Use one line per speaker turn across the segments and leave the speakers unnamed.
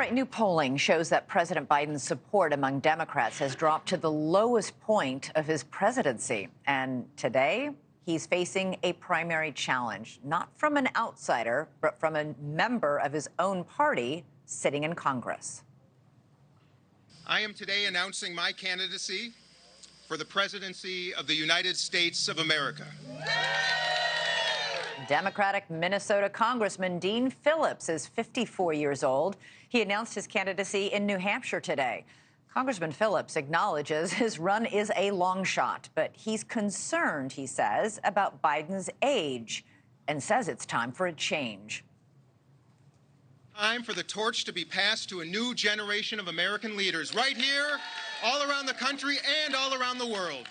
right, new polling shows that President Biden's support among Democrats has dropped to the lowest point of his presidency. And today, he's facing a primary challenge, not from an outsider, but from a member of his own party sitting in Congress.
I am today announcing my candidacy for the presidency of the United States of America.
Democratic Minnesota Congressman Dean Phillips is 54 years old. He announced his candidacy in New Hampshire today. Congressman Phillips acknowledges his run is a long shot, but he's concerned, he says, about Biden's age and says it's time for a change.
Time for the torch to be passed to a new generation of American leaders right here, all around the country and all around the world.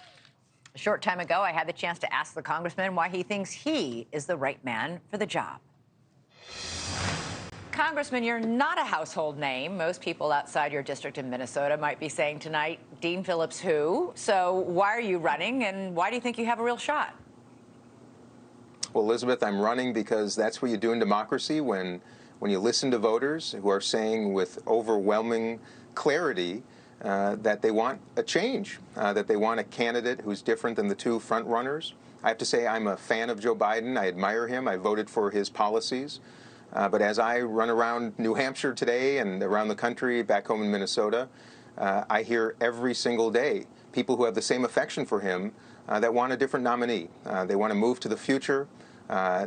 A short time ago, I had the chance to ask the congressman why he thinks he is the right man for the job. Congressman, you're not a household name. Most people outside your district in Minnesota might be saying tonight, Dean Phillips who? So why are you running, and why do you think you have a real shot?
Well, Elizabeth, I'm running because that's what you do in democracy when you listen to voters who are saying with overwhelming clarity that they want a change, that they want a candidate who's different than the two front runners. I have to say I'm a fan of Joe Biden. I admire him. I voted for his policies. But as I run around New Hampshire today and around the country, back home in Minnesota, I hear every single day people who have the same affection for him that want a different nominee. They want to move to the future.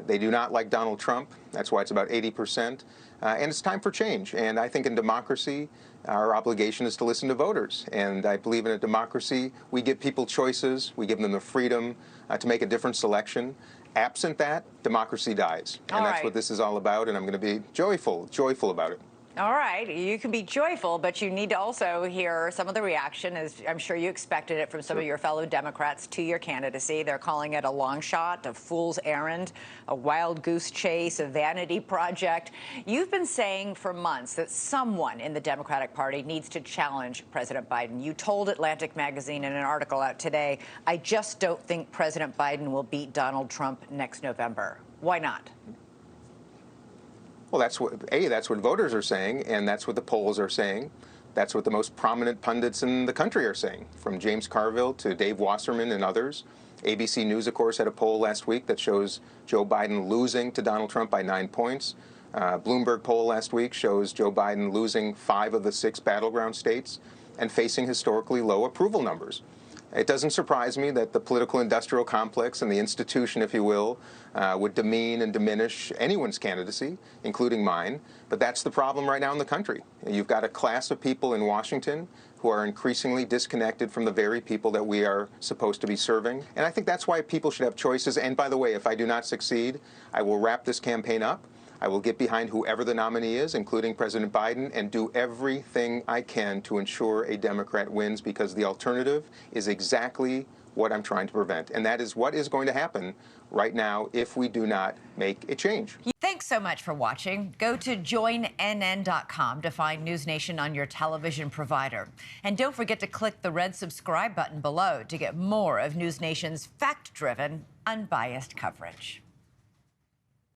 They do not like Donald Trump. That's why it's about 80%. And it's time for change. And I think in democracy, our obligation is to listen to voters. And I believe in a democracy, we give people choices. We give them the freedom to make a different selection. Absent that, democracy dies. And that's what this is all about. And I'm going to be joyful about it.
All right. You can be joyful, but you need to also hear some of the reaction, as I'm sure you expected it from some of your fellow Democrats, to your candidacy. They're calling it a long shot, a fool's errand, a wild goose chase, a vanity project. You've been saying for months that someone in the Democratic Party needs to challenge President Biden. You told Atlantic Magazine in an article out today, I just don't think President Biden will beat Donald Trump next November. Why not?
Well, that's what voters are saying, and that's what the polls are saying. That's what the most prominent pundits in the country are saying, from James Carville to Dave Wasserman and others. ABC News, of course, had a poll last week that shows Joe Biden losing to Donald Trump by 9 points. Bloomberg poll last week shows Joe Biden losing 5 of the 6 battleground states and facing historically low approval numbers. It doesn't surprise me that the political industrial complex and the institution, if you will, would demean and diminish anyone's candidacy, including mine. But that's the problem right now in the country. You've got a class of people in Washington who are increasingly disconnected from the very people that we are supposed to be serving. And I think that's why people should have choices. And by the way, if I do not succeed, I will wrap this campaign up. I will get behind whoever the nominee is, including President Biden, and do everything I can to ensure a Democrat wins, because the alternative is exactly what I'm trying to prevent. And that is what is going to happen right now if we do not make a change.
Thanks so much for watching. Go to joinnn.com to find NewsNation on your television provider. And don't forget to click the red subscribe button below to get more of NewsNation's fact-driven, unbiased coverage.